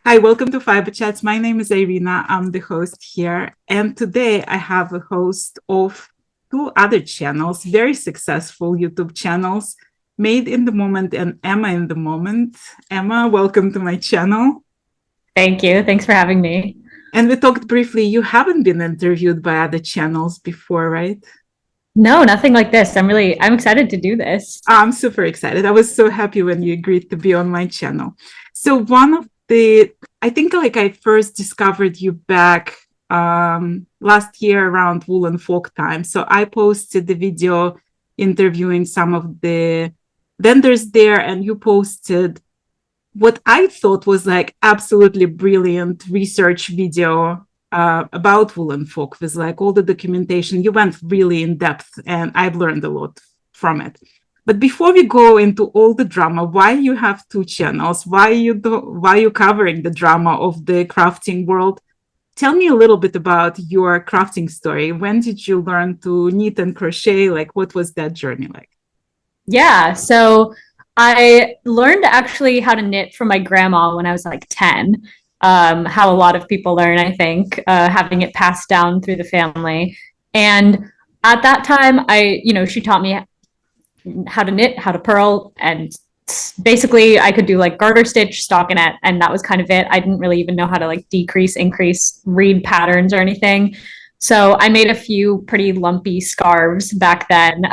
Hi, welcome to Fiberchats. My name is Irina. I'm the host here. And today I have a host of two other channels, very successful YouTube channels, Made in the Moment and Emma in the Moment. Emma, welcome to my channel. Thank you. Thanks for having me. And we talked briefly, you haven't been interviewed by other channels before, right? No, nothing like this. I'm excited to do this. I'm super excited. I was so happy when you agreed to be on my channel. So one of the, I think like I first discovered you back last year around Woolen Folk time. So I posted the video interviewing some of the vendors there, and you posted what I thought was like absolutely brilliant research video about Woolen Folk with like all the documentation. You went really in depth, and I've learned a lot from it. But before we go into all the drama, why you have two channels? Why you covering the drama of the crafting world? Tell me a little bit about your crafting story. When did you learn to knit and crochet? Like, what was that journey like? Yeah, so I learned actually how to knit from my grandma when I was like 10. How a lot of people learn, I think, having it passed down through the family. And at that time, she taught me how to knit, how to purl, and basically I could do like garter stitch, stockinette, and that was kind of it. I didn't really even know how to like decrease, increase, read patterns or anything. So I made a few pretty lumpy scarves back then.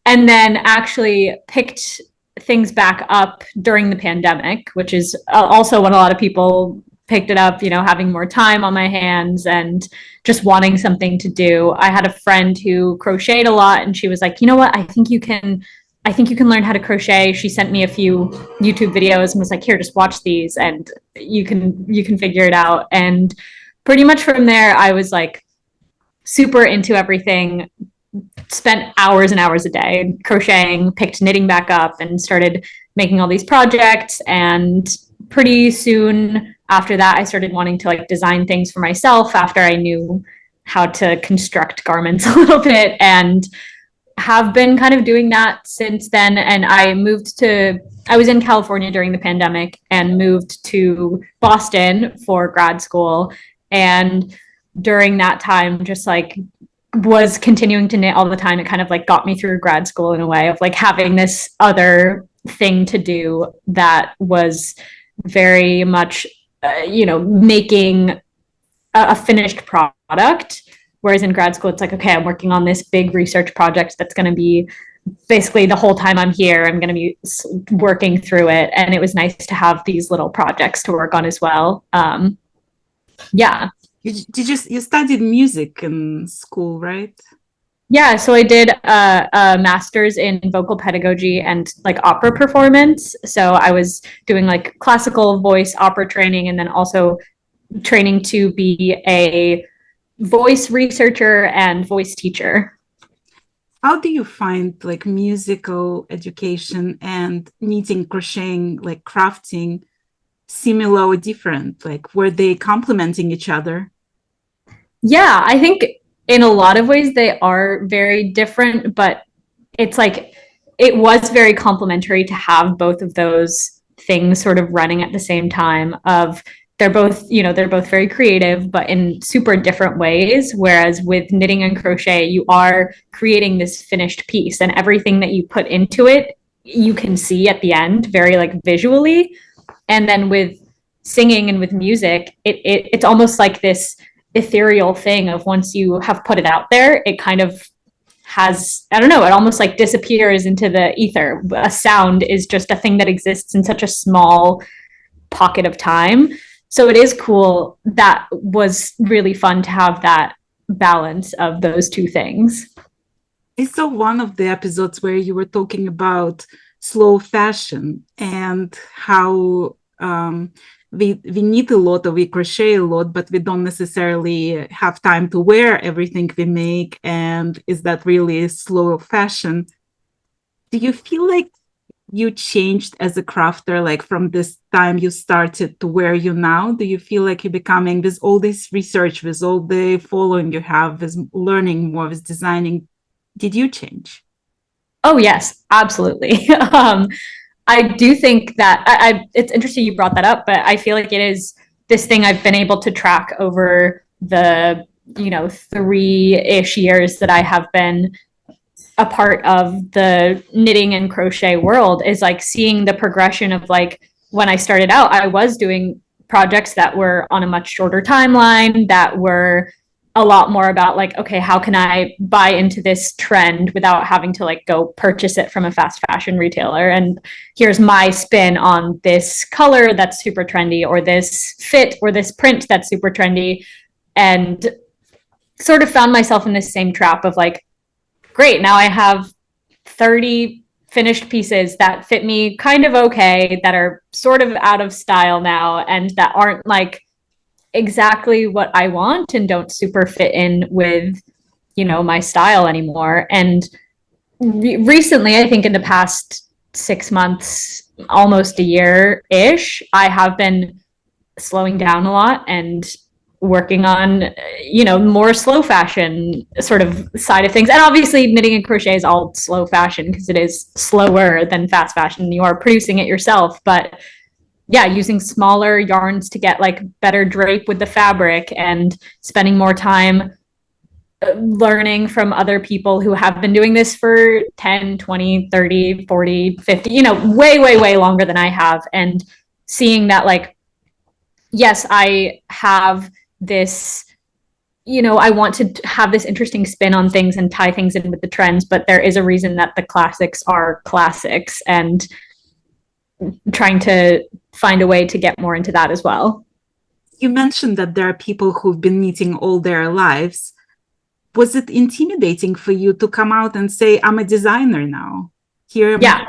And then actually picked things back up during the pandemic, which is also when a lot of people picked it up, having more time on my hands and just wanting something to do. I had a friend who crocheted a lot, and she was like, you know what, I think you can learn how to crochet. She sent me a few YouTube videos and was like, here, just watch these and you can figure it out. And pretty much from there I was like super into everything, spent hours and hours a day crocheting, picked knitting back up, and started making all these projects. And pretty soon after that, I started wanting to like design things for myself after I knew how to construct garments a little bit, and have been kind of doing that since then. And I was in California during the pandemic and moved to Boston for grad school. And during that time, just like was continuing to knit all the time. It kind of like got me through grad school in a way of like having this other thing to do that was very much, making a finished product. Whereas in grad school, it's like, okay, I'm working on this big research project that's going to be basically the whole time I'm here, I'm going to be working through it. And it was nice to have these little projects to work on as well. Yeah. You studied music in school, right? Yeah, so I did a master's in vocal pedagogy and like opera performance. So I was doing like classical voice opera training, and then also training to be a voice researcher and voice teacher. How do you find like musical education and knitting, crocheting, like crafting similar or different? Like were they complementing each other? Yeah, I think in a lot of ways they are very different, but it's like it was very complimentary to have both of those things sort of running at the same time. Of they're both very creative but in super different ways. Whereas with knitting and crochet, you are creating this finished piece, and everything that you put into it you can see at the end very like visually. And then with singing and with music, it's almost like this ethereal thing of once you have put it out there, it kind of has, I don't know, it almost like disappears into the ether. A sound is just a thing that exists in such a small pocket of time. So it is cool. That was really fun to have that balance of those two things. I saw one of the episodes where you were talking about slow fashion and how we knit a lot or we crochet a lot, but we don't necessarily have time to wear everything we make. And is that really slow fashion? Do you feel like you changed as a crafter, like from this time you started to where you now? Do you feel like you're becoming, with all this research, with all the following you have, with learning more, with designing, did you change? Oh yes, absolutely. I do think that it's interesting you brought that up, but I feel like it is this thing I've been able to track over the 3-ish years that I have been a part of the knitting and crochet world, is like seeing the progression of like when I started out, I was doing projects that were on a much shorter timeline, that were a lot more about like, okay, how can I buy into this trend without having to like go purchase it from a fast fashion retailer? And here's my spin on this color that's super trendy, or this fit, or this print that's super trendy. And sort of found myself in this same trap of like, great, now I have 30 finished pieces that fit me kind of okay, that are sort of out of style now, and that aren't like exactly what I want and don't super fit in with, my style anymore. And recently, I think in the past 6 months, almost a year-ish, I have been slowing down a lot and working on more slow fashion sort of side of things. And obviously knitting and crochet is all slow fashion because it is slower than fast fashion. You are producing it yourself, but yeah, using smaller yarns to get like better drape with the fabric, and spending more time learning from other people who have been doing this for 10, 20, 30, 40, 50, way longer than I have, and seeing that like, yes, I have this, I want to have this interesting spin on things and tie things in with the trends, but there is a reason that the classics are classics, and trying to find a way to get more into that as well. You mentioned that there are people who've been knitting all their lives. Was it intimidating for you to come out and say, I'm a designer now? Yeah,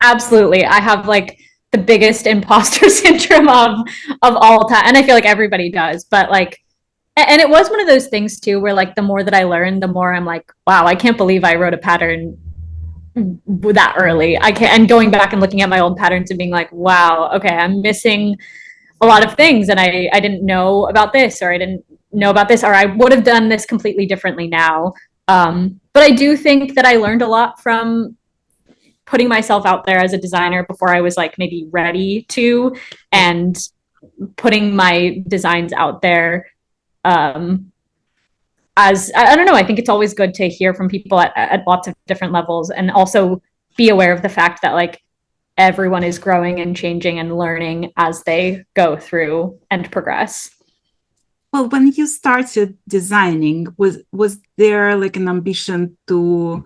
absolutely. I have like the biggest imposter syndrome of all time, and I feel like everybody does, but like, and it was one of those things too where like the more that I learned, the more I'm like, wow, I can't believe I wrote a pattern that early. I can't, and going back and looking at my old patterns and being like, wow, okay, I'm missing a lot of things, and I didn't know about this, or I didn't know about this, or I would have done this completely differently now. But I do think that I learned a lot from putting myself out there as a designer before I was like maybe ready to, and putting my designs out there. As I don't know, I think it's always good to hear from people at lots of different levels, and also be aware of the fact that like everyone is growing and changing and learning as they go through and progress. Well, when you started designing, was there like an ambition to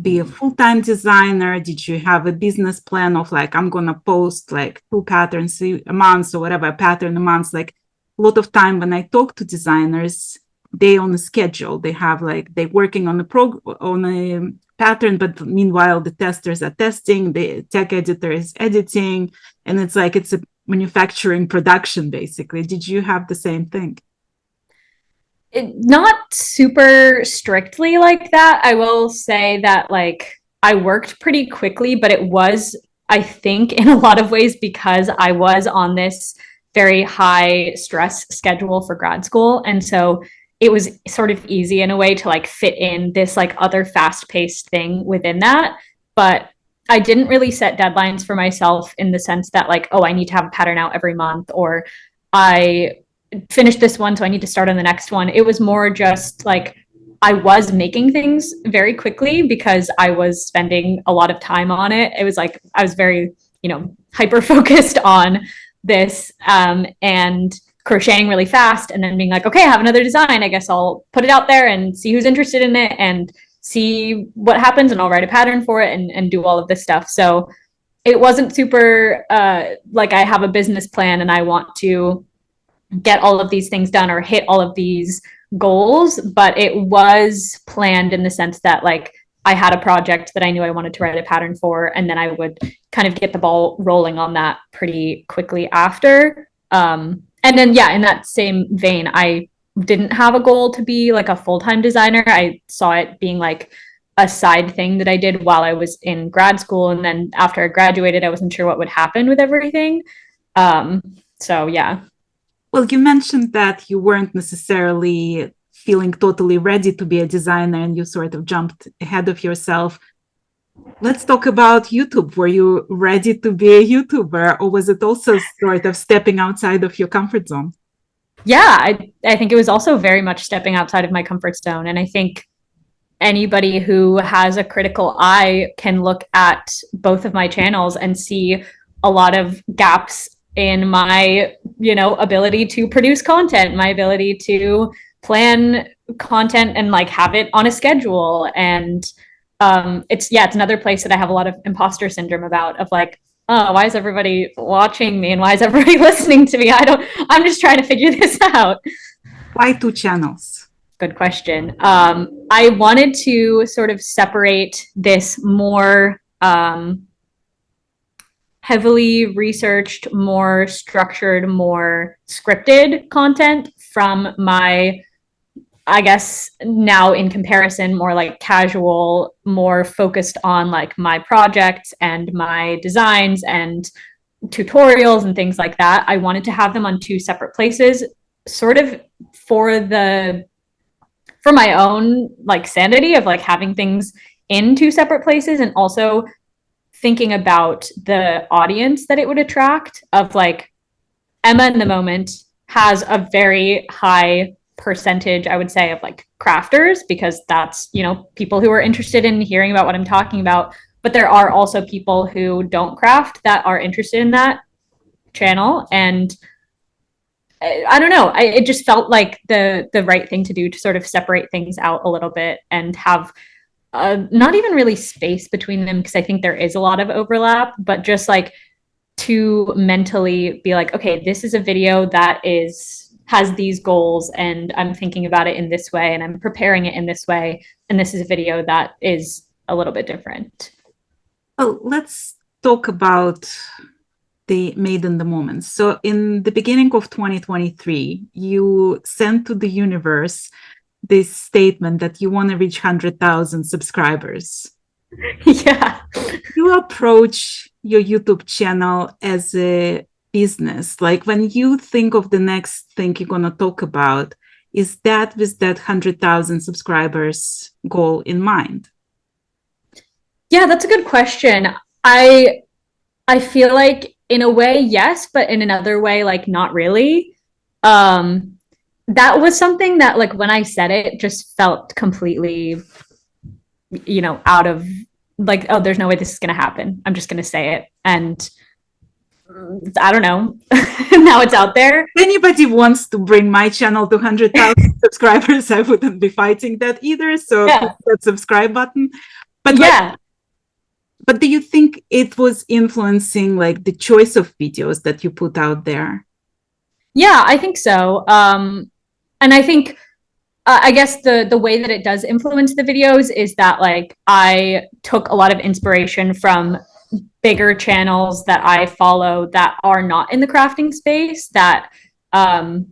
be a full-time designer? Did you have a business plan of like, I'm gonna post like 2 patterns a month or whatever, a pattern a month? Like a lot of time when I talk to designers, they on a schedule. They have like they're working on a pattern, but meanwhile the testers are testing, the tech editor is editing, and it's like it's a manufacturing production basically. Did you have the same thing? Not super strictly like that. I will say that like I worked pretty quickly, but it was, I think, in a lot of ways because I was on this very high stress schedule for grad school. And so it was sort of easy in a way to like fit in this like other fast-paced thing within that. But I didn't really set deadlines for myself in the sense that like, oh, I need to have a pattern out every month, or I finished this one, so I need to start on the next one. It was more just like I was making things very quickly because I was spending a lot of time on it. It was like I was very, hyper focused on this, and crocheting really fast, and then being like, okay, I have another design. I guess I'll put it out there and see who's interested in it and see what happens, and I'll write a pattern for it and do all of this stuff. So it wasn't super like I have a business plan and I want to get all of these things done or hit all of these goals, but it was planned in the sense that like I had a project that I knew I wanted to write a pattern for, and then I would kind of get the ball rolling on that pretty quickly after. And then, yeah, in that same vein, I didn't have a goal to be like a full-time designer. I saw it being like a side thing that I did while I was in grad school. And then after I graduated, I wasn't sure what would happen with everything. So, yeah. Well, you mentioned that you weren't necessarily feeling totally ready to be a designer and you sort of jumped ahead of yourself. Let's talk about YouTube. Were you ready to be a YouTuber, or was it also sort of stepping outside of your comfort zone? Yeah, I think it was also very much stepping outside of my comfort zone. And I think anybody who has a critical eye can look at both of my channels and see a lot of gaps in my, ability to produce content, my ability to plan content and like have it on a schedule. And it's another place that I have a lot of imposter syndrome about, of like, oh, why is everybody watching me and why is everybody listening to me? I'm just trying to figure this out. Why two channels? Good question. I wanted to sort of separate this more heavily researched, more structured, more scripted content from my, I guess now in comparison, more like casual, more focused on like my projects and my designs and tutorials and things like that. I wanted to have them on two separate places, sort of for my own like sanity of like having things in two separate places, and also thinking about the audience that it would attract, of like Emma in the Moment has a very high percentage, I would say, of like crafters, because that's, people who are interested in hearing about what I'm talking about. But there are also people who don't craft that are interested in that channel. And I don't know. It just felt like the right thing to do, to sort of separate things out a little bit and have not even really space between them, because I think there is a lot of overlap, but just like to mentally be like, okay, this is a video that has these goals, and I'm thinking about it in this way, and I'm preparing it in this way, and this is a video that is a little bit different. Well, let's talk about the Made in the Moment. So in the beginning of 2023, you sent to the universe this statement that you want to reach 100,000 subscribers. Yeah. You approach your YouTube channel as a business. Like when you think of the next thing you're going to talk about, is that with that 100,000 subscribers goal in mind? Yeah, that's a good question. I feel like in a way, yes, but in another way, like not really. That was something that like when I said it just felt completely, out of like, oh, there's no way this is gonna happen. I'm just gonna say it. And I don't know. Now it's out there. If anybody wants to bring my channel to 100,000 subscribers, I wouldn't be fighting that either. So click that subscribe button. But yeah. But do you think it was influencing like the choice of videos that you put out there? Yeah, I think so. And I think, I guess the way that it does influence the videos is that like I took a lot of inspiration from bigger channels that I follow that are not in the crafting space, that I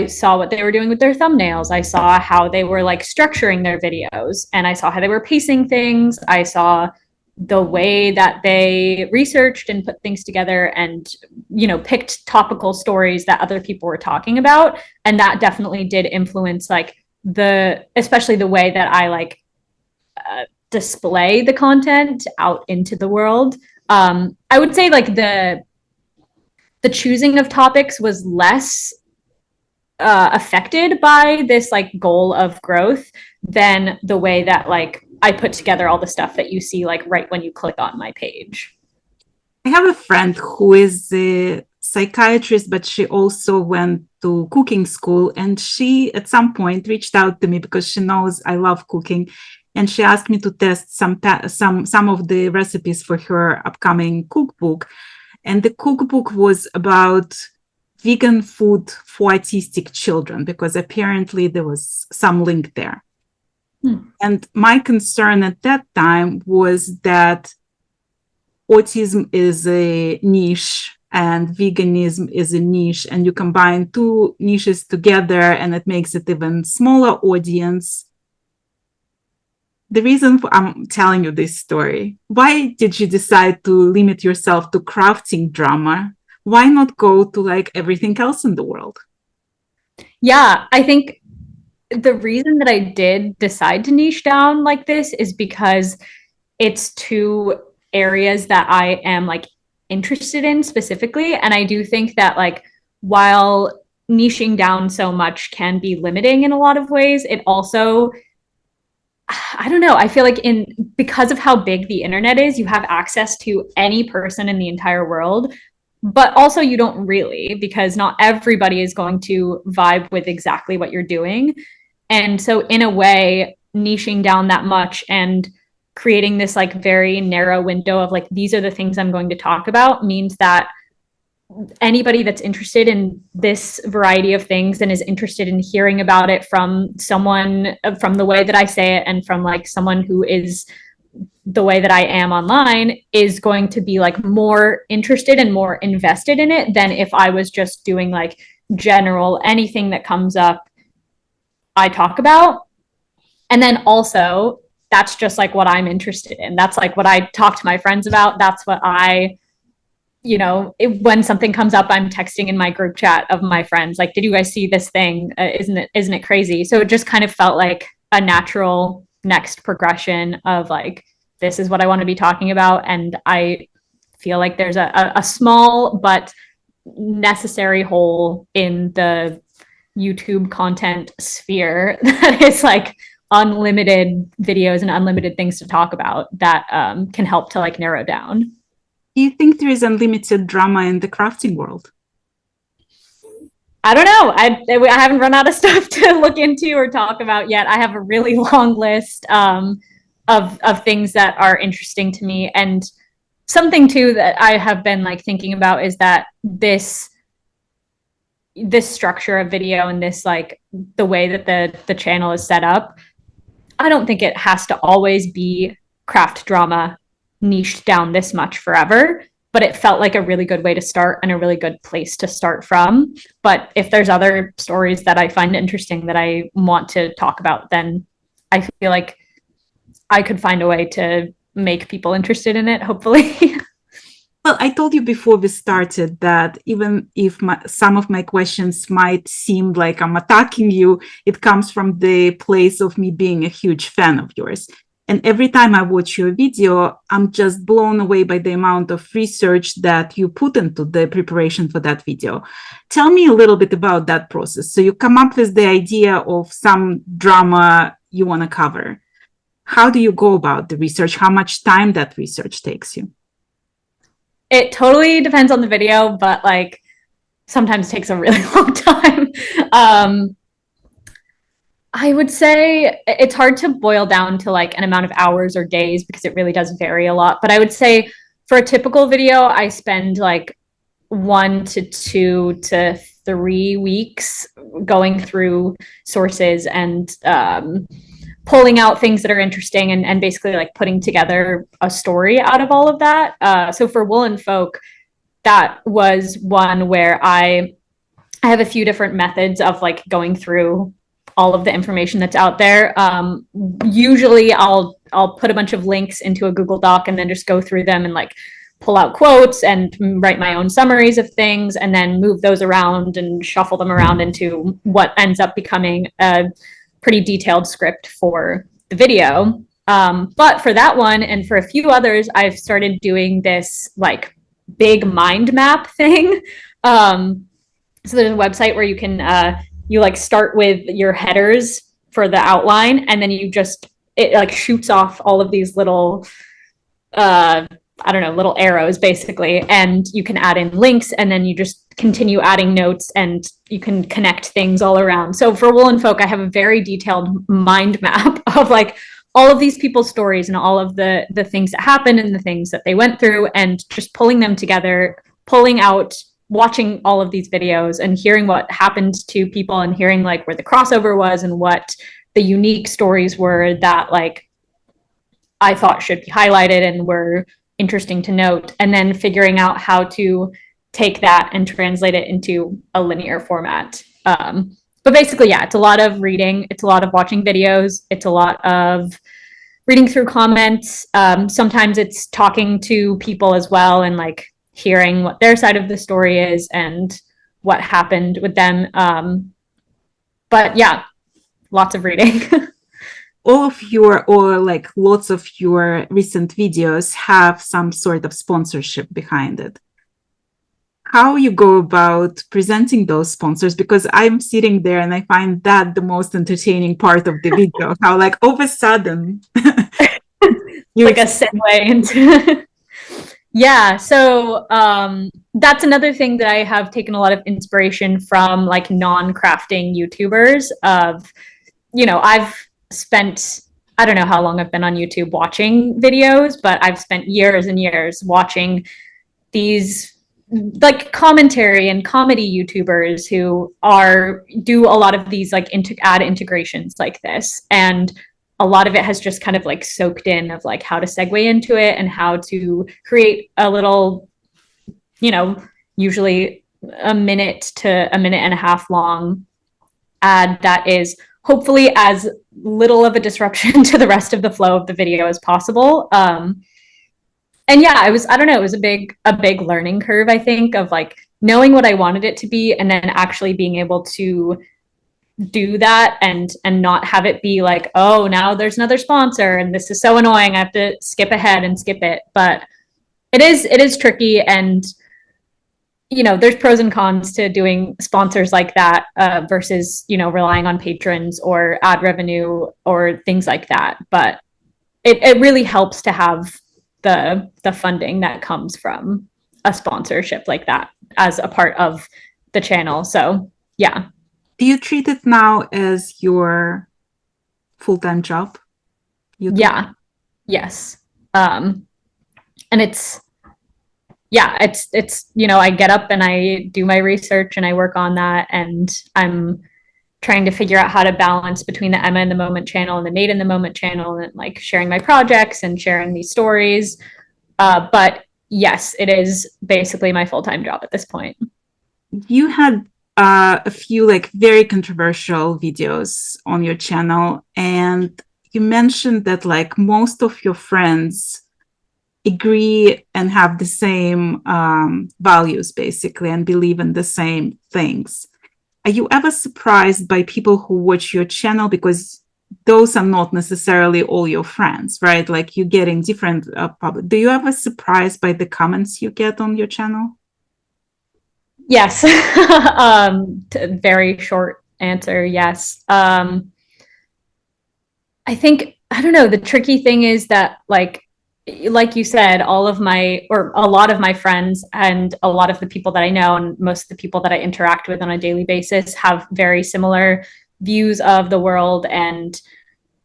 saw what they were doing with their thumbnails. I saw how they were like structuring their videos, and I saw how they were pacing things. I saw the way that they researched and put things together, and picked topical stories that other people were talking about. And that definitely did influence like especially the way that I like display the content out into the world. I would say like the choosing of topics was less affected by this like goal of growth than the way that like I put together all the stuff that you see like right when you click on my page. I have a friend who is a psychiatrist, but she also went to cooking school, and she at some point reached out to me because she knows I love cooking, and she asked me to test some of the recipes for her upcoming cookbook. And the cookbook was about vegan food for autistic children, because apparently there was some link there. And my concern at that time was that autism is a niche and veganism is a niche, and you combine two niches together and it makes it even smaller audience. The reason I'm telling you this story, why did you decide to limit yourself to crafting drama? Why not go to like everything else in the world? Yeah, I think the reason that I did decide to niche down like this is because it's two areas that I am like interested in specifically. And I do think that like while niching down so much can be limiting in a lot of ways, it also, I don't know, I feel like because of how big the internet is, you have access to any person in the entire world, but also you don't really, because not everybody is going to vibe with exactly what you're doing. And so in a way, niching down that much and creating this like very narrow window of like, these are the things I'm going to talk about means that anybody that's interested in this variety of things and is interested in hearing about it from someone, from the way that I say it and from like someone who is the way that I am online, is going to be like more interested and more invested in it than if I was just doing like general anything that comes up I talk about. And then also, that's just like what I'm interested in. That's like what I talk to my friends about. That's what when something comes up, I'm texting in my group chat of my friends, like, did you guys see this thing? Isn't it crazy? So it just kind of felt like a natural next progression of like, this is what I want to be talking about. And I feel like there's a small but necessary hole in the YouTube content sphere that is like unlimited videos and unlimited things to talk about that can help to like narrow down. Do you think there is unlimited drama in the crafting world? I don't know. I haven't run out of stuff to look into or talk about yet. I have a really long list of things that are interesting to me. And something too that I have been like thinking about is that this structure of video and this like the way that the channel is set up, I don't think it has to always be craft drama niched down this much forever, but it felt like a really good way to start and a really good place to start from. But if there's other stories that I find interesting that I want to talk about, then I feel like I could find a way to make people interested in it, hopefully. Well, I told you before we started that even if some of my questions might seem like I'm attacking you, it comes from the place of me being a huge fan of yours. And every time I watch your video, I'm just blown away by the amount of research that you put into the preparation for that video. Tell me a little bit about that process. So you come up with the idea of some drama you want to cover. How do you go about the research? How much time that research takes you? It totally depends on the video, but like sometimes takes a really long time. I would say it's hard to boil down to like an amount of hours or days because it really does vary a lot. But I would say for a typical video, I spend like 1 to 2 to 3 weeks going through sources and pulling out things that are interesting and basically like putting together a story out of all of that. So for Woolen Folk, that was one where I have a few different methods of like going through all of the information that's out there. Usually I'll put a bunch of links into a Google Doc and then just go through them and like pull out quotes and write my own summaries of things and then move those around and shuffle them around into what ends up becoming a pretty detailed script for the video. But for that one and for a few others, I've started doing this like big mind map thing. So there's a website where you can you like start with your headers for the outline, and then it like shoots off all of these little little arrows basically, and you can add in links, and then you just continue adding notes and you can connect things all around. So for Woolen Folk, I have a very detailed mind map of like all of these people's stories and all of the things that happened and the things that they went through, and just pulling them together, pulling out, watching all of these videos and hearing what happened to people and hearing like where the crossover was and what the unique stories were that like I thought should be highlighted and were interesting to note, and then figuring out how to take that and translate it into a linear format. But basically, yeah, it's a lot of reading. It's a lot of watching videos. It's a lot of reading through comments. Sometimes it's talking to people as well and like hearing what their side of the story is and what happened with them. But yeah, lots of reading. all of your, or like lots of your recent videos have some sort of sponsorship behind it. How you go about presenting those sponsors? Because I'm sitting there and I find that the most entertaining part of the video, how like all of a sudden you like a segue into yeah, so that's another thing that I have taken a lot of inspiration from, like non-crafting YouTubers of, you know, I've spent, I don't know how long I've been on YouTube watching videos, but I've spent years and years watching these like commentary and comedy YouTubers who do a lot of these like ad integrations like this. And a lot of it has just kind of like soaked in of like how to segue into it and how to create a little, you know, usually a minute to a minute and a half long ad that is hopefully as little of a disruption to the rest of the flow of the video as possible. And yeah, I don't know, it was a big learning curve, I think, of like knowing what I wanted it to be and then actually being able to do that and not have it be like, oh, now there's another sponsor and this is so annoying, I have to skip ahead and skip it. But it is tricky, and you know, there's pros and cons to doing sponsors like that versus, you know, relying on patrons or ad revenue or things like that. But it really helps to have the funding that comes from a sponsorship like that as a part of the channel. So yeah. Do you treat it now as your full-time job? Yeah. Yes. And it's you know, I get up and I do my research and I work on that, and I'm trying to figure out how to balance between the Emma in the Moment channel and the Nate in the Moment channel, and like sharing my projects and sharing these stories. But yes, it is basically my full-time job at this point. You had a few like very controversial videos on your channel, and you mentioned that like most of your friends agree and have the same values basically and believe in the same things. Are you ever surprised by people who watch your channel? Because those are not necessarily all your friends, right? Like you're getting different public. Do you ever surprised by the comments you get on your channel? Yes. Very short answer. Yes. I think, I don't know, the tricky thing is that like you said, all of my, or a lot of my friends and a lot of the people that I know and most of the people that I interact with on a daily basis have very similar views of the world and,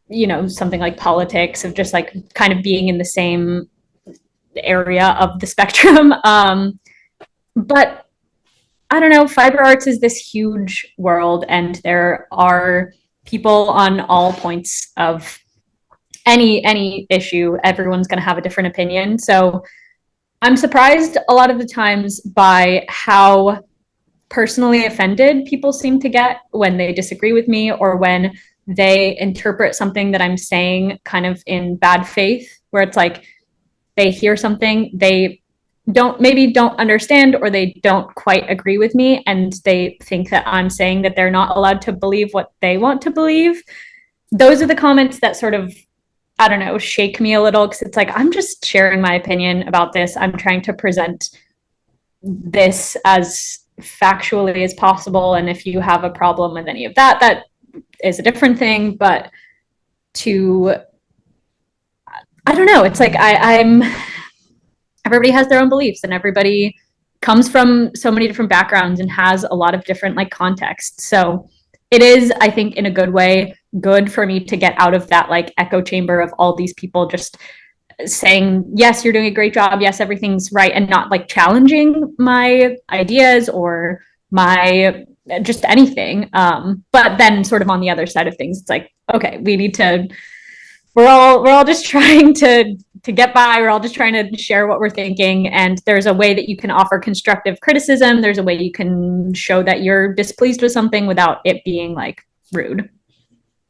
you know, something like politics, of just like kind of being in the same area of the spectrum. But I don't know, fiber arts is this huge world, and there are people on all points of any issue. Everyone's going to have a different opinion. So I'm surprised a lot of the times by how personally offended people seem to get when they disagree with me, or when they interpret something that I'm saying kind of in bad faith, where it's like they hear something, they don't understand, or they don't quite agree with me, and they think that I'm saying that they're not allowed to believe what they want to believe. Those are the comments that sort of, I don't know, shake me a little, because it's like, I'm just sharing my opinion about this. I'm trying to present this as factually as possible. And if you have a problem with any of that, that is a different thing. But I don't know, it's like I'm everybody has their own beliefs, and everybody comes from so many different backgrounds and has a lot of different like contexts. So it is, I think, in a good way, good for me to get out of that like echo chamber of all these people just saying, yes, you're doing a great job, yes, everything's right, and not like challenging my ideas or my just anything. But then sort of on the other side of things, it's like, okay, we need to, we're all just trying to get by. We're all just trying to share what we're thinking. And there's a way that you can offer constructive criticism. There's a way you can show that you're displeased with something without it being like rude.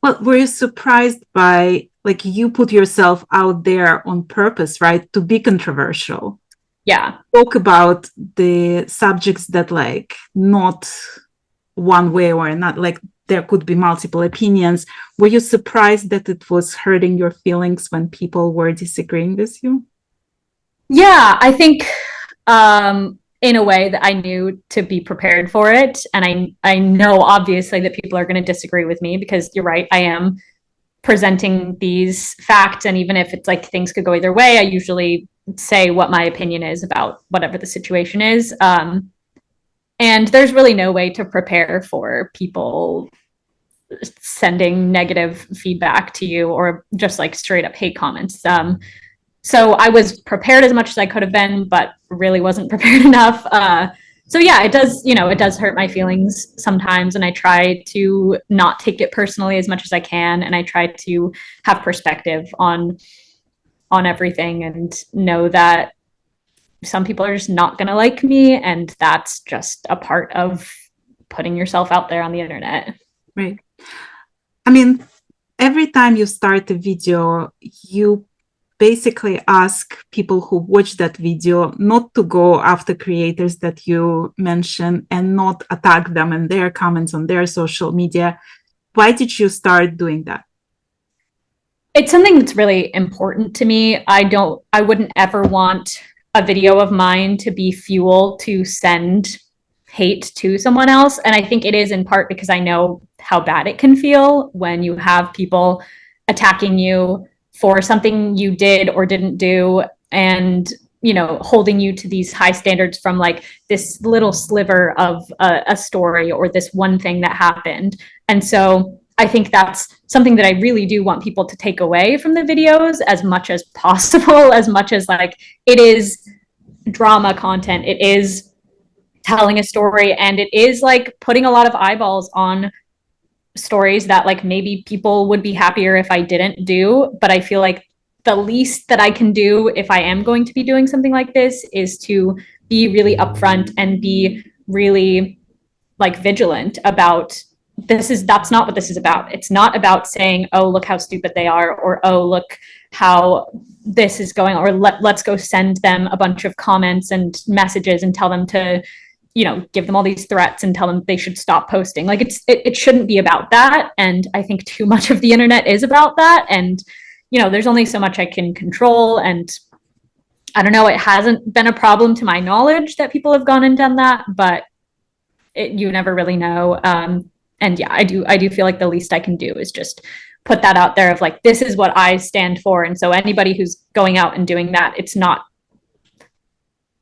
Well, were you surprised by, like, you put yourself out there on purpose, right? To be controversial. Yeah. Talk about the subjects that like not one way or another, like there could be multiple opinions. Were you surprised that it was hurting your feelings when people were disagreeing with you? Yeah, I think in a way that I knew to be prepared for it. And I know obviously that people are going to disagree with me because you're right, I am presenting these facts. And even if it's like things could go either way, I usually say what my opinion is about whatever the situation is. And there's really no way to prepare for people sending negative feedback to you or just like straight up hate comments. So I was prepared as much as I could have been, but really wasn't prepared enough. So yeah, it does hurt my feelings sometimes. And I try to not take it personally as much as I can. And I try to have perspective on everything and know that some people are just not going to like me. And that's just a part of putting yourself out there on the internet. Right. I mean, every time you start a video, you basically ask people who watch that video not to go after creators that you mention and not attack them in their comments on their social media. Why did you start doing that? It's something that's really important to me. I wouldn't ever want a video of mine to be fuel to send hate to someone else. And I think it is in part because I know how bad it can feel when you have people attacking you for something you did or didn't do, and holding you to these high standards from like this little sliver of a story or this one thing that happened. And so I think that's something that I really do want people to take away from the videos as much as possible, as much as like it is drama content, it is telling a story, and it is like putting a lot of eyeballs on stories that like maybe people would be happier if I didn't do. But I feel like the least that I can do if I am going to be doing something like this is to be really upfront and be really like vigilant about that's not what this is about. It's not about saying, oh, look how stupid they are, or oh, look how this is going, or let's go send them a bunch of comments and messages and tell them to give them all these threats and tell them they should stop posting. Like it shouldn't be about that. And I think too much of the internet is about that. And, there's only so much I can control. And I don't know, it hasn't been a problem to my knowledge that people have gone and done that, but you never really know. And yeah, I do feel like the least I can do is just put that out there of like, this is what I stand for. And so anybody who's going out and doing that,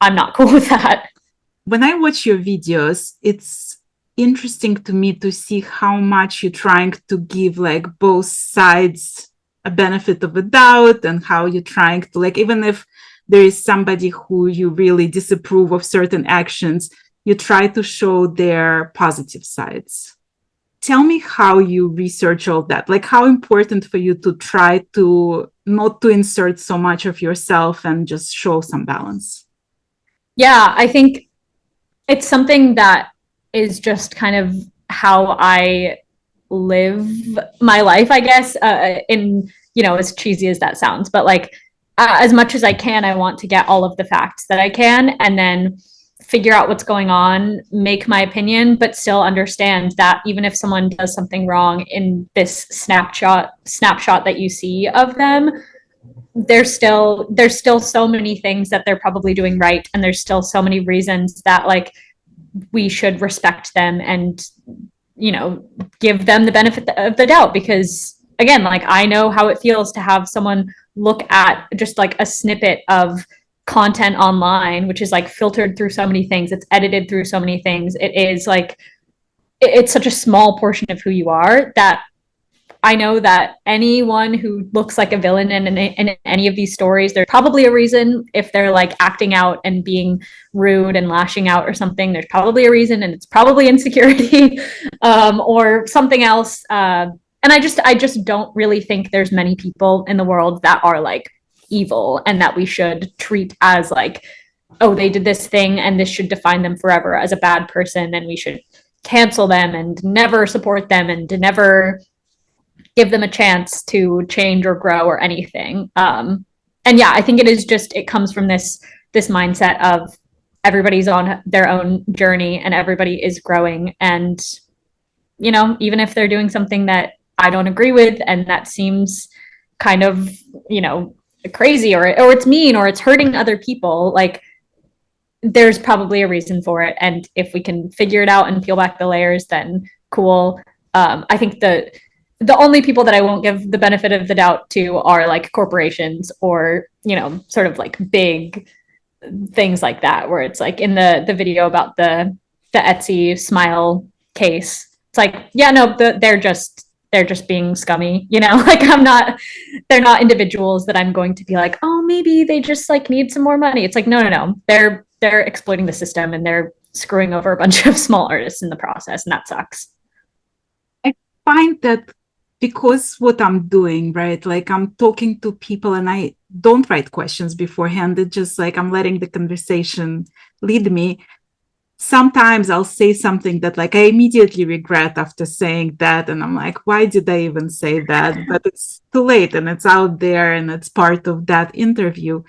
I'm not cool with that. When I watch your videos, it's interesting to me to see how much you're trying to give like both sides a benefit of a doubt, and how you're trying to like, even if there is somebody who you really disapprove of certain actions, you try to show their positive sides. Tell me how you research all that. Like, how important for you to try to not to insert so much of yourself and just show some balance? Yeah, I think it's something that is just kind of how I live my life, I guess, as cheesy as that sounds, but like as much as I can, I want to get all of the facts that I can and then figure out what's going on, make my opinion, but still understand that even if someone does something wrong in this snapshot that you see of them, there's still so many things that they're probably doing right, and there's still so many reasons that like we should respect them and give them the benefit of the doubt, because again, like I know how it feels to have someone look at just like a snippet of content online, which is like filtered through so many things, it's edited through so many things, it is like it's such a small portion of who you are that I know that anyone who looks like a villain in any of these stories, there's probably a reason. If they're like acting out and being rude and lashing out or something, there's probably a reason, and it's probably insecurity or something else. And I just don't really think there's many people in the world that are like evil and that we should treat as like, oh, they did this thing and this should define them forever as a bad person, and we should cancel them and never support them and never give them a chance to change or grow or anything. And yeah, I think it comes from this mindset of everybody's on their own journey and everybody is growing. And even if they're doing something that I don't agree with and that seems kind of, crazy or it's mean or it's hurting other people, like there's probably a reason for it. And if we can figure it out and peel back the layers, then cool. I think the only people that I won't give the benefit of the doubt to are like corporations or, sort of like big things like that, where it's like in the video about the Etsy smile case. It's like, yeah, no, they're just being scummy, like they're not individuals that I'm going to be like, oh, maybe they just like need some more money. It's like, no. They're exploiting the system and they're screwing over a bunch of small artists in the process. And that sucks. I find that because what I'm doing, right? Like I'm talking to people and I don't write questions beforehand. It's just like I'm letting the conversation lead me. Sometimes I'll say something that like I immediately regret after saying that. And I'm like, why did I even say that? But it's too late and it's out there and it's part of that interview.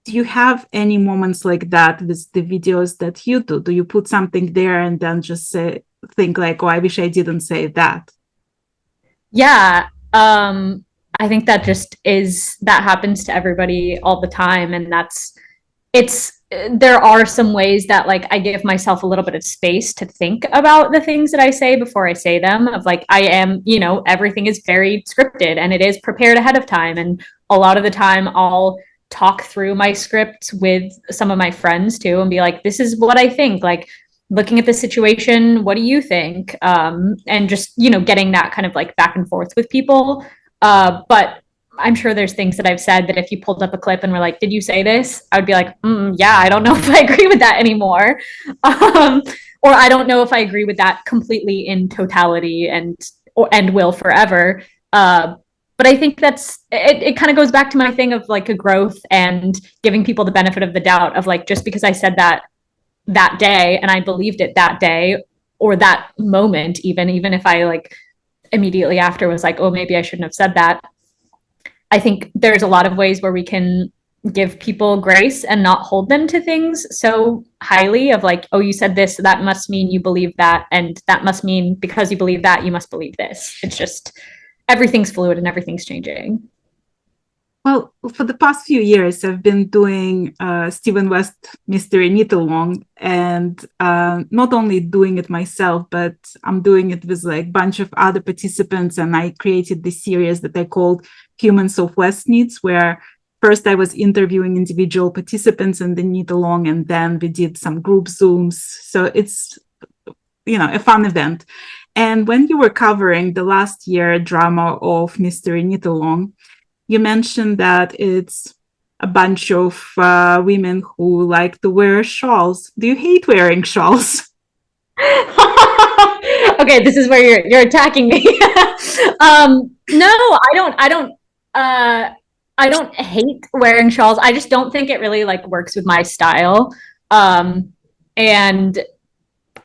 Do you have any moments like that with the videos that you do? Do you put something there and then just think like, oh, I wish I didn't say that? Yeah. I think that that happens to everybody all the time. And there are some ways that like I give myself a little bit of space to think about the things that I say before I say them, of like I am, everything is very scripted and it is prepared ahead of time. And a lot of the time I'll talk through my scripts with some of my friends too and be like, this is what I think, like looking at the situation, what do you think? And just, getting that kind of like back and forth with people. But I'm sure there's things that I've said that if you pulled up a clip and were like, did you say this? I would be like, yeah, I don't know if I agree with that anymore. Or I don't know if I agree with that completely in totality and will forever. But I think it kind of goes back to my thing of like a growth and giving people the benefit of the doubt of like, just because I said that day and I believed it that day or that moment, even if I like immediately after was like, oh, maybe I shouldn't have said that. I think there's a lot of ways where we can give people grace and not hold them to things so highly of like, oh, you said this, so that must mean you believe that. And that must mean because you believe that, you must believe this. It's just, everything's fluid and everything's changing. Well, for the past few years, I've been doing Stephen West Mystery Knit Along, and not only doing it myself, but I'm doing it with like a bunch of other participants. And I created this series that I called Humans of West Knits, where first I was interviewing individual participants in the Knit Along, and then we did some group Zooms. So it's, a fun event. And when you were covering the last year drama of Mystery Knit Along, you mentioned that it's a bunch of women who like to wear shawls. Do you hate wearing shawls? Okay, this is where you're attacking me. No, I don't hate wearing shawls. I just don't think it really like works with my style. And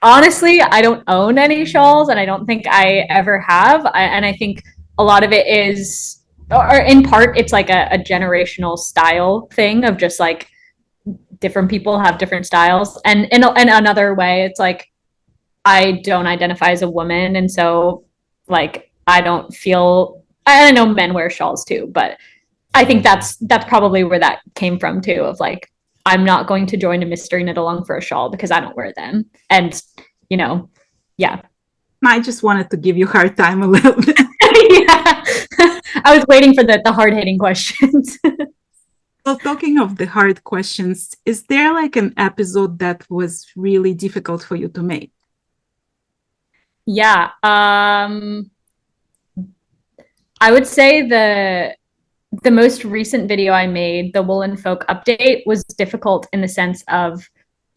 honestly, I don't own any shawls, and I don't think I ever have. And I think a lot of it is, or in part, it's like a generational style thing of just like different people have different styles. And in another way, it's like I don't identify as a woman, and so like I don't feel. I know men wear shawls too, but I think that's probably where that came from too. Of like, I'm not going to join a mystery knit along for a shawl because I don't wear them, and yeah. I just wanted to give you a hard time a little bit. Yeah. I was waiting for the hard-hitting questions. Well, talking of the hard questions, is there like an episode that was really difficult for you to make? Yeah. I would say the most recent video I made, the Woolen Folk update, was difficult in the sense of,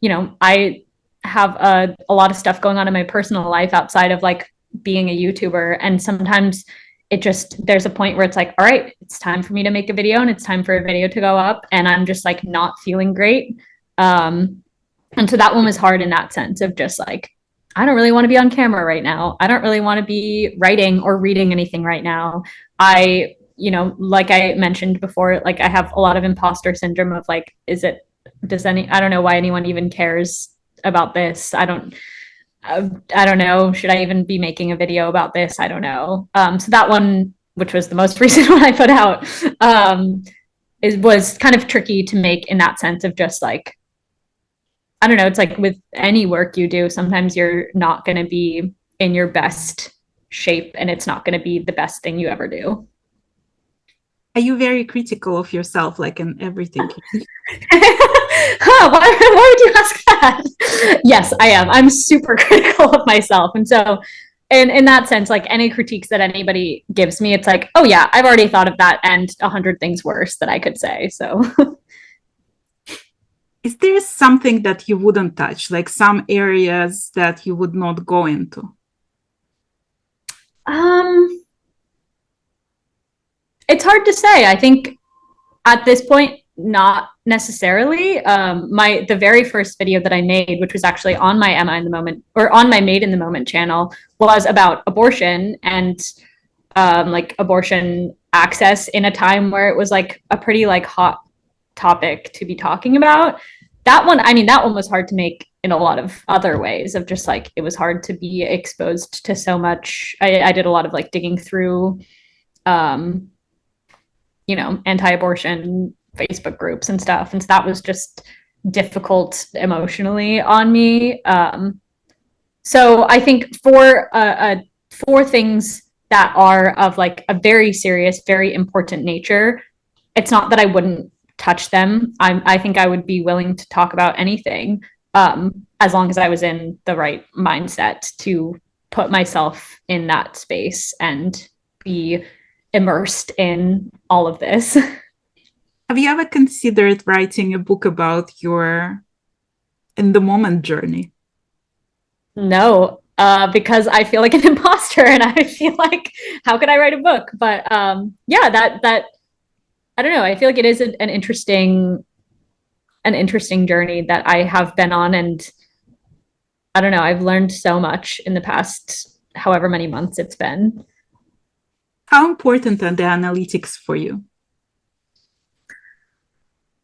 I have a lot of stuff going on in my personal life outside of like being a YouTuber. And sometimes there's a point where it's like, all right, it's time for me to make a video and it's time for a video to go up. And I'm just like not feeling great. And so that one was hard in that sense of just like, I don't really want to be on camera right now. I don't really want to be writing or reading anything right now. Like I mentioned before, like I have a lot of imposter syndrome of like, I don't know why anyone even cares about this. I don't know, should I even be making a video about this? I don't know. So that one, which was the most recent one I put out, was kind of tricky to make in that sense of just like, I don't know, it's like with any work you do, sometimes you're not going to be in your best shape and it's not going to be the best thing you ever do. Are you very critical of yourself, like in everything? Huh, why would you ask that? Yes, I am. I'm super critical of myself. And so, in that sense, like any critiques that anybody gives me, it's like, oh, yeah, I've already thought of that and 100 things worse that I could say. So, Is there something that you wouldn't touch, like some areas that you would not go into? um, it's hard to say. I think at this point, not necessarily. The very first video that I made, which was actually on my Emma in the Moment or on my Made in the Moment channel, was about abortion and like abortion access in a time where it was like a pretty like hot topic to be talking about. That one, I mean, that one was hard to make in a lot of other ways of just like it was hard to be exposed to so much. I did a lot of like digging through um anti-abortion Facebook groups and stuff. And so that was just difficult emotionally on me. So I think for things that are of like a very serious, very important nature, it's not that I wouldn't touch them. I think I would be willing to talk about anything as long as I was in the right mindset to put myself in that space and be immersed in all of this. Have you ever considered writing a book about your in the moment journey? No, because I feel like an imposter and I feel like how could I write a book? But yeah, that I don't know. I feel like it is an interesting journey that I have been on, and I don't know. I've learned so much in the past however many months it's been. How important are the analytics for you?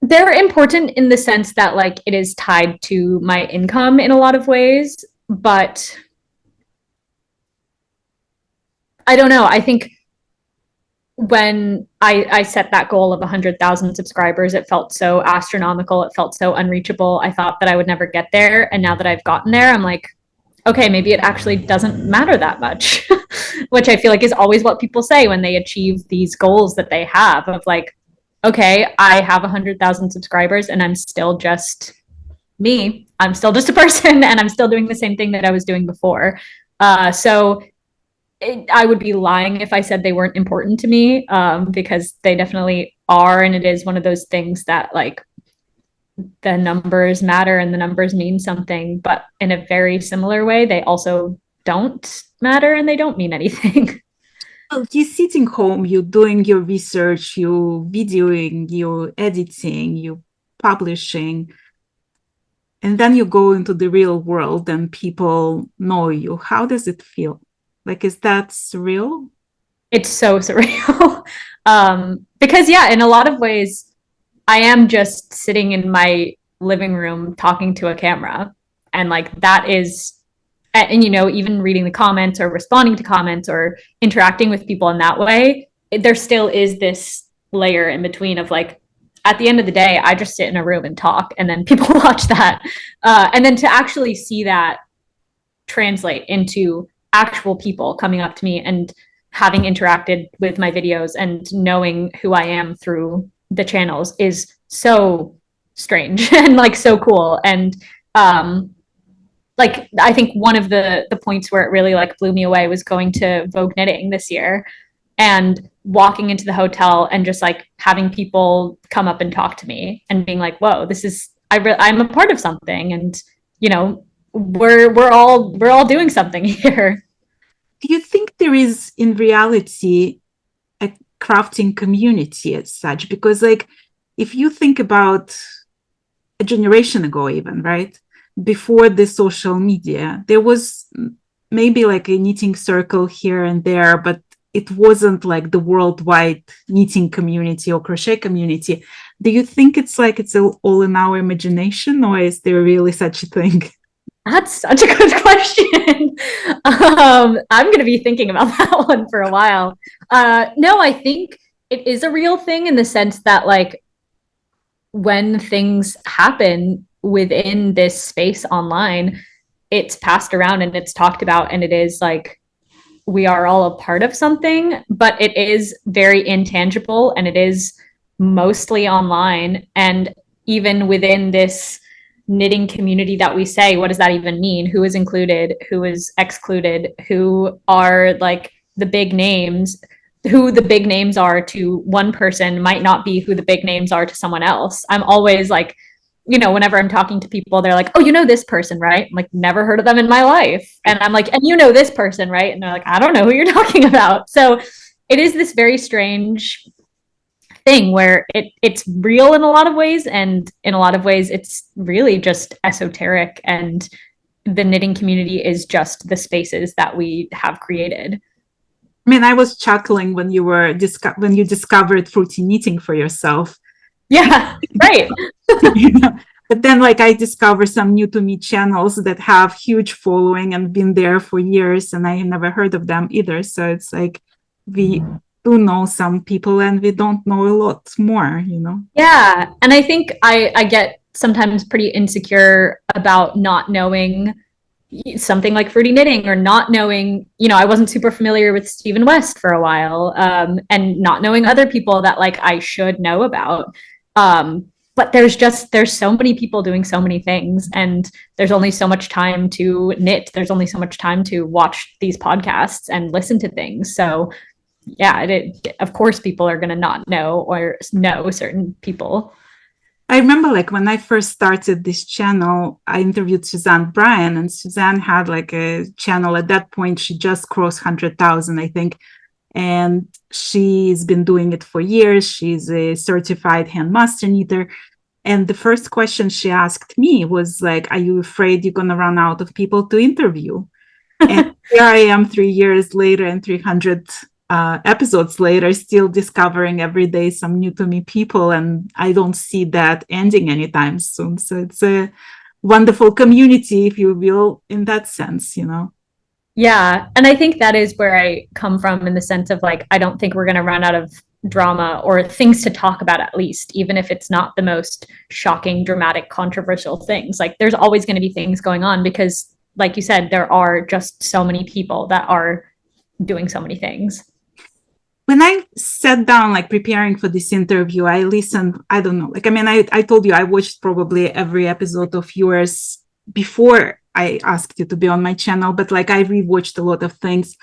They're important in the sense that like it is tied to my income in a lot of ways, but I don't know. I think when I set that goal of 100,000 subscribers, it felt so astronomical. It felt so unreachable. I thought that I would never get there. And now that I've gotten there, I'm like, okay, maybe it actually doesn't matter that much, which I feel like is always what people say when they achieve these goals that they have of like, okay, I have 100,000 subscribers and I'm still just me. I'm still just a person and I'm still doing the same thing that I was doing before. I would be lying if I said they weren't important to me because they definitely are. And it is one of those things that like the numbers matter and the numbers mean something, but in a very similar way, they also don't matter and they don't mean anything. Well, you're sitting home, you're doing your research, you're videoing, you're editing, you're publishing, and then you go into the real world and people know you. How does it feel? Like, is that surreal? It's so surreal. Because, yeah, in a lot of ways, I am just sitting in my living room talking to a camera. And like that is, and even reading the comments or responding to comments or interacting with people in that way, there still is this layer in between of like, at the end of the day, I just sit in a room and talk, and then people watch that. And then to actually see that translate into actual people coming up to me and having interacted with my videos and knowing who I am through the channels is so strange and like so cool. And like I think one of the points where it really like blew me away was going to Vogue Knitting this year and walking into the hotel and just like having people come up and talk to me and being like, whoa, this is I'm a part of something, and we're all doing something here. Do you think there is in reality a crafting community as such? Because like if you think about a generation ago, even right before the social media, there was maybe like a knitting circle here and there, but it wasn't like the worldwide knitting community or crochet community. Do you think it's like it's all in our imagination, or is there really such a thing? That's such a good question. I'm going to be thinking about that one for a while. No, I think it is a real thing in the sense that, like, when things happen within this space online, it's passed around and it's talked about, and it is like we are all a part of something, but it is very intangible and it is mostly online. And even within this knitting community that we say, what does that even mean? Who is included? Who is excluded? Who are like the big names? Who the big names are to one person might not be who the big names are to someone else. I'm always like, whenever I'm talking to people, they're like, oh, this person, right? I'm like, never heard of them in my life. And I'm like, and this person, right? And they're like, I don't know who you're talking about. So it is this very strange thing where it's real in a lot of ways, and in a lot of ways it's really just esoteric, and the knitting community is just the spaces that we have created. I mean, I was chuckling when you discovered fruity knitting for yourself. Yeah, right. But then, like, I discovered some new to me channels that have huge following and been there for years, and I never heard of them either. So it's like we do know some people and we don't know a lot more, Yeah, and I think I get sometimes pretty insecure about not knowing something like fruity knitting, or not knowing, I wasn't super familiar with Stephen West for a while, and not knowing other people that like I should know about. But there's so many people doing so many things, and there's only so much time to knit. There's only so much time to watch these podcasts and listen to things. So yeah, of course people are going to not know or know certain people. I remember, like, when I first started this channel, I interviewed Suzanne Bryan, and Suzanne had like a channel at that point. She just crossed 100,000, I think. And she's been doing it for years. She's a certified hand master knitter. And the first question she asked me was like, are you afraid you're going to run out of people to interview? And here I am 3 years later and 300 episodes later, still discovering every day some new to me people. And I don't see that ending anytime soon. So it's a wonderful community, if you will, in that sense, Yeah, and I think that is where I come from, in the sense of like, I don't think we're going to run out of drama or things to talk about, at least, even if it's not the most shocking, dramatic, controversial things. Like, there's always going to be things going on because, like you said, there are just so many people that are doing so many things. When I sat down, like, preparing for this interview, I listened, I don't know, like, I mean, I told you I watched probably every episode of yours before I asked you to be on my channel, but like I rewatched a lot of things.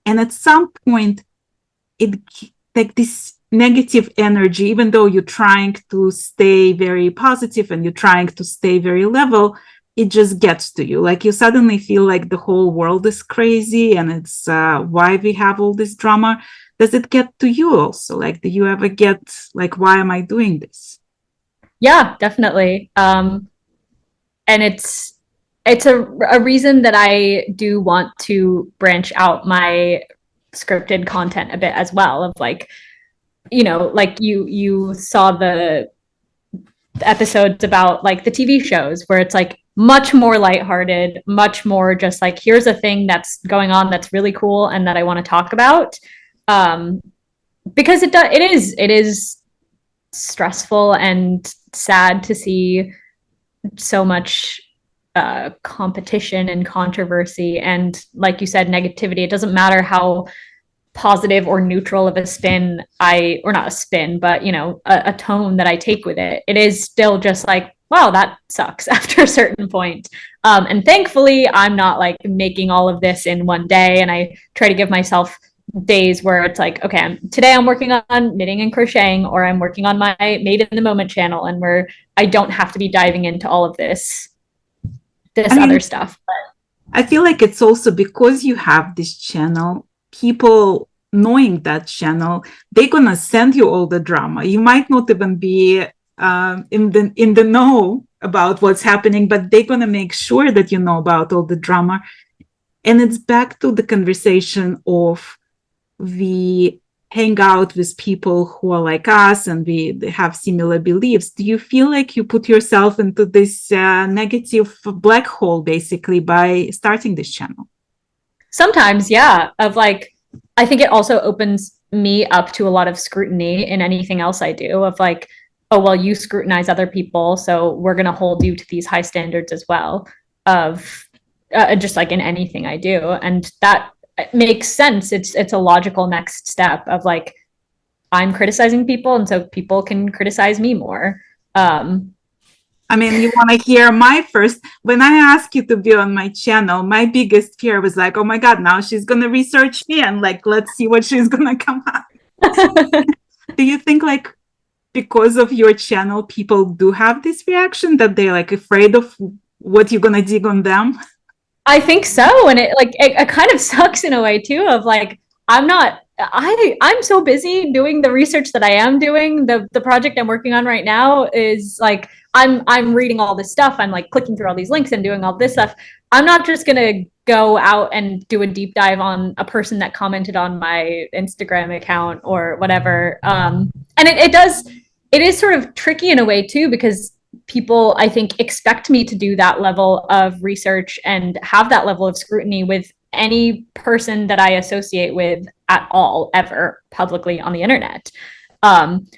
And at some point, it like this negative energy, even though you're trying to stay very positive and you're trying to stay very level, it just gets to you. Like, you suddenly feel like the whole world is crazy and it's why we have all this drama. Does it get to you also? Like, do you ever get like, why am I doing this? Yeah, definitely. And it's a reason that I do want to branch out my scripted content a bit as well, of like, like you saw the episodes about like the TV shows where it's like much more lighthearted, much more just like, here's a thing that's going on that's really cool and that I want to talk about. Because it is stressful and sad to see so much competition and controversy, and like you said, negativity. It doesn't matter how positive or neutral of a spin or not a spin, but a tone that I take with it, it is still just like, wow, that sucks after a certain point. And thankfully I'm not like making all of this in one day, and I try to give myself days where it's like, okay, today I'm working on knitting and crocheting, or I'm working on my Made in the Moment channel, and where I don't have to be diving into all of this other stuff. But I feel like it's also because you have this channel, people knowing that channel, they're gonna send you all the drama. You might not even be in the know about what's happening, but they're gonna make sure that you know about all the drama. And it's back to the conversation of we hang out with people who are like us and they have similar beliefs. Do you feel like you put yourself into this negative black hole basically by starting this channel? Sometimes, yeah, of like, I think it also opens me up to a lot of scrutiny in anything else I do, of like, oh, well, you scrutinize other people, so we're going to hold you to these high standards as well, of just like in anything I do. And that makes sense. It's a logical next step of like, I'm criticizing people, and so people can criticize me more. I mean, you want to hear my first, when I asked you to be on my channel, my biggest fear was like, oh my God, now she's going to research me and like, let's see what she's going to come up. Do you think like because of your channel, people do have this reaction that they're like afraid of what you're going to dig on them? I think so. And it kind of sucks in a way too, of like, I'm so busy doing the research that I am doing. The project I'm working on right now is like, I'm reading all this stuff. I'm like clicking through all these links and doing all this stuff. I'm not just going to go out and do a deep dive on a person that commented on my Instagram account or whatever. And it is sort of tricky in a way too, because people, I think, expect me to do that level of research and have that level of scrutiny with any person that I associate with at all, ever publicly on the internet.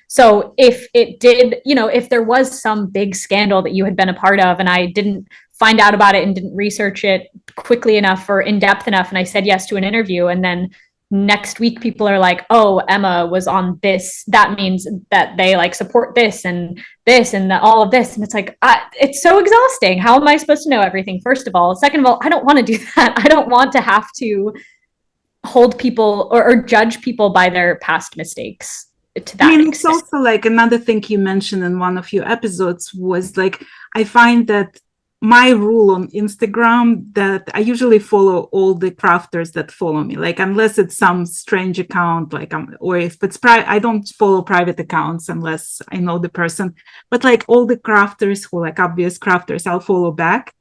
So if it did, if there was some big scandal that you had been a part of and I didn't find out about it and didn't research it quickly enough or in depth enough, and I said yes to an interview, and then next week people are like, oh, Emma was on this, that means that they like support this and all of this, and it's like, it's so exhausting. How am I supposed to know everything? First of all. Second of all, I don't want to do that. I don't want to have to hold people or judge people by their past mistakes to that extent. It's also like another thing you mentioned in one of your episodes was like, I find that my rule on Instagram that I usually follow all the crafters that follow me, like unless it's some strange account, like or if it's I don't follow private accounts unless I know the person, but like all the crafters who like obvious crafters, I'll follow back.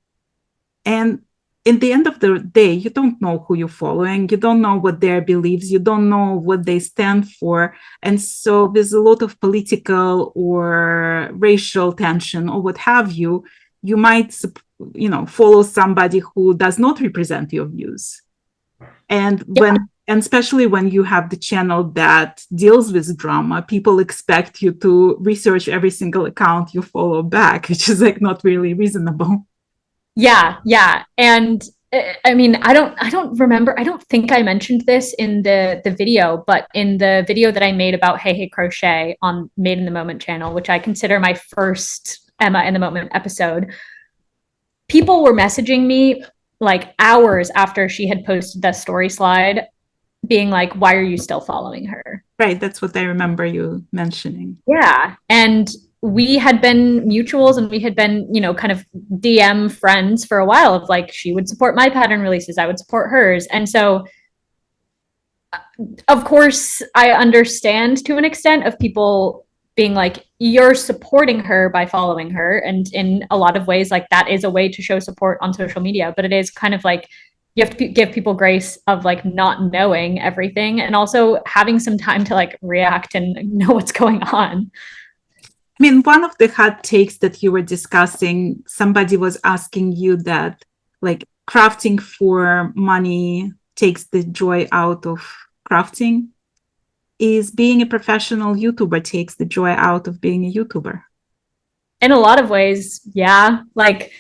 And in the end of the day, you don't know who you're following, you don't know what their beliefs, you don't know what they stand for. And so there's a lot of political or racial tension or what have you. You might, follow somebody who does not represent your views. And and especially when you have the channel that deals with drama, people expect you to research every single account you follow back, which is like not really reasonable. Yeah. And I mean, I don't remember. I don't think I mentioned this in the video, but in the video that I made about Hey Crochet on Made in the Moment channel, which I consider my first Emma in the Moment episode, people were messaging me like hours after she had posted the story slide being like, why are you still following her? Right. That's what I remember you mentioning. Yeah. And we had been mutuals and we had been, kind of DM friends for a while of like, she would support my pattern releases, I would support hers. And so, of course, I understand to an extent of people being like, you're supporting her by following her. And in a lot of ways, like that is a way to show support on social media, but it is kind of like, you have to give people grace of like not knowing everything and also having some time to like react and know what's going on. I mean, one of the hot takes that you were discussing, somebody was asking you that like crafting for money takes the joy out of crafting. Is being a professional YouTuber takes the joy out of being a YouTuber? In a lot of ways, yeah. Like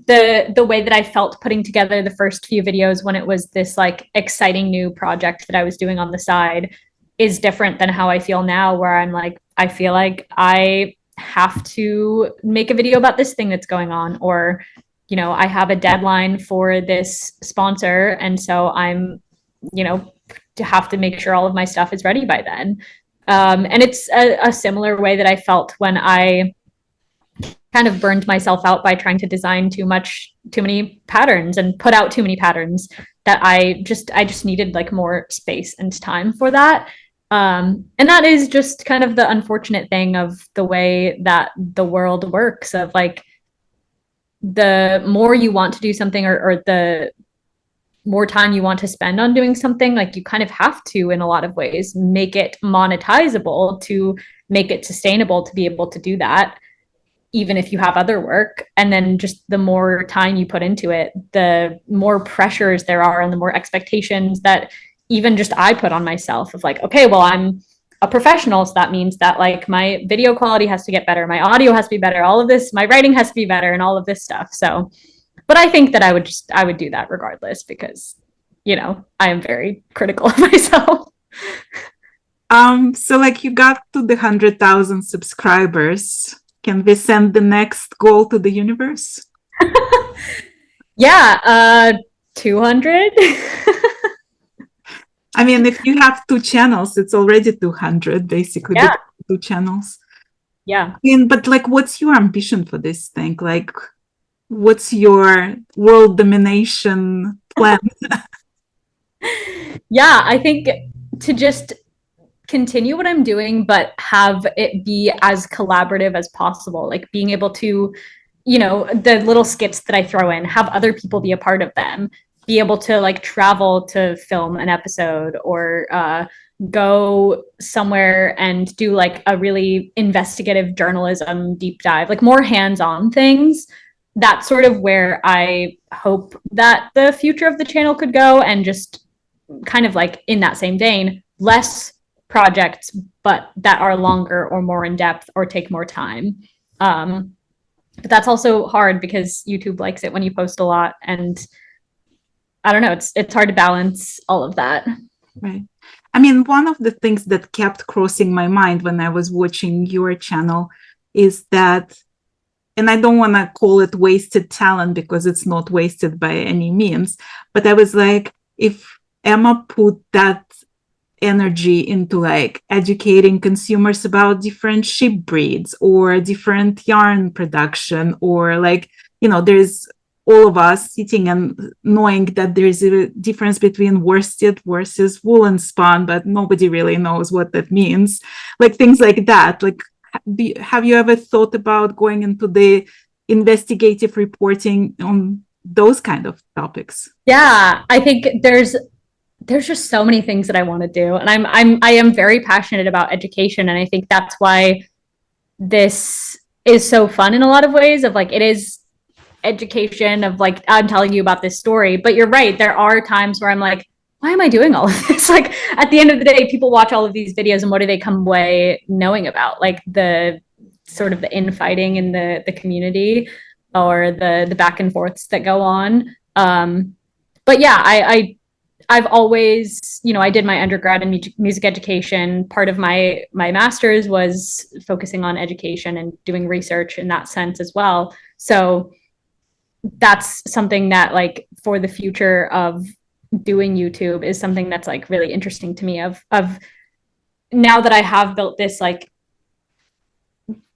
the way that I felt putting together the first few videos when it was this like exciting new project that I was doing on the side is different than how I feel now, where I'm like, I feel like I have to make a video about this thing that's going on, or, I have a deadline for this sponsor. And so I'm, to have to make sure all of my stuff is ready by then. And it's a similar way that I felt when I kind of burned myself out by trying to design too many patterns and put out too many patterns, that I just needed like more space and time for that. And that is just kind of the unfortunate thing of the way that the world works, of like, the more you want to do something or the more time you want to spend on doing something, like you kind of have to, in a lot of ways, make it monetizable to make it sustainable to be able to do that, even if you have other work. And then just the more time you put into it, the more pressures there are and the more expectations that even just I put on myself of like, okay, well, I'm a professional. So that means that like my video quality has to get better, my audio has to be better, all of this, my writing has to be better, and all of this stuff. So, but I think that I would do that regardless because, I am very critical of myself. So like you got to the 100,000 subscribers. Can we send the next goal to the universe? Yeah, 200. I mean, if you have 2 channels, it's already 200, basically. Yeah. 2 channels. Yeah. I mean, but like, what's your ambition for this thing? Like, what's your world domination plan? Yeah, I think to just continue what I'm doing, but have it be as collaborative as possible. Like being able to, the little skits that I throw in, have other people be a part of them, be able to like travel to film an episode or go somewhere and do like a really investigative journalism deep dive, like more hands-on things. That's sort of where I hope that the future of the channel could go, and just kind of like in that same vein, less projects, but that are longer or more in depth or take more time. But that's also hard because YouTube likes it when you post a lot, and I don't know, it's hard to balance all of that. Right. I mean, one of the things that kept crossing my mind when I was watching your channel is that, and I don't want to call it wasted talent because it's not wasted by any means, but I was like, if Emma put that energy into like educating consumers about different sheep breeds or different yarn production, or like, there's all of us sitting and knowing that there's a difference between worsted versus woolen spun, but nobody really knows what that means. Like things like that. Like, have you ever thought about going into the investigative reporting on those kind of topics? Yeah, I think there's just so many things that I want to do, and I am very passionate about education, and I think that's why this is so fun in a lot of ways. Of like, it is education of like, I'm telling you about this story, but you're right, there are times where I'm like, why am I doing all of this? Like at the end of the day, people watch all of these videos, and what do they come away knowing about? Like the sort of the infighting in the community, or the back and forths that go on. But yeah, I've always, I did my undergrad in music education. Part of my master's was focusing on education and doing research in that sense as well. So that's something that like for the future of doing YouTube is something that's like really interesting to me, of now that I have built this like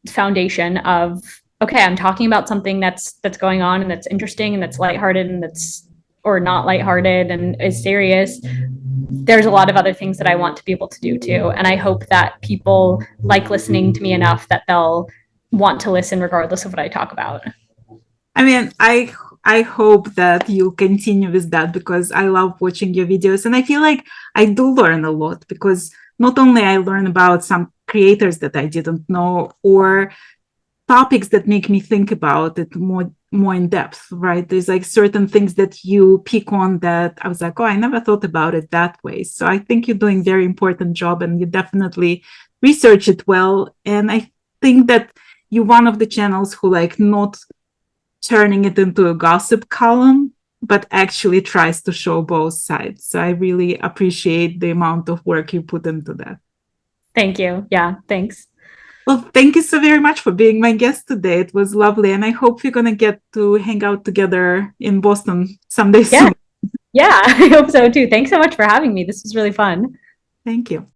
foundation of, okay, I'm talking about something that's going on and that's interesting and that's lighthearted and that's, or not lighthearted and is serious. There's a lot of other things that I want to be able to do too. And I hope that people like listening to me enough that they'll want to listen regardless of what I talk about. I mean, I hope that you'll continue with that, because I love watching your videos, and I feel like I do learn a lot, because not only I learn about some creators that I didn't know, or topics that make me think about it more in depth, right? There's like certain things that you pick on that I was like, oh, I never thought about it that way. So I think you're doing a very important job, and you definitely research it well. And I think that you're one of the channels who like not turning it into a gossip column, but actually tries to show both sides. So I really appreciate the amount of work you put into that. Thank you. Yeah, thanks. Well, thank you so very much for being my guest today. It was lovely, and I hope we're going to get to hang out together in Boston someday soon. Yeah, I hope so too. Thanks so much for having me. This was really fun. Thank you.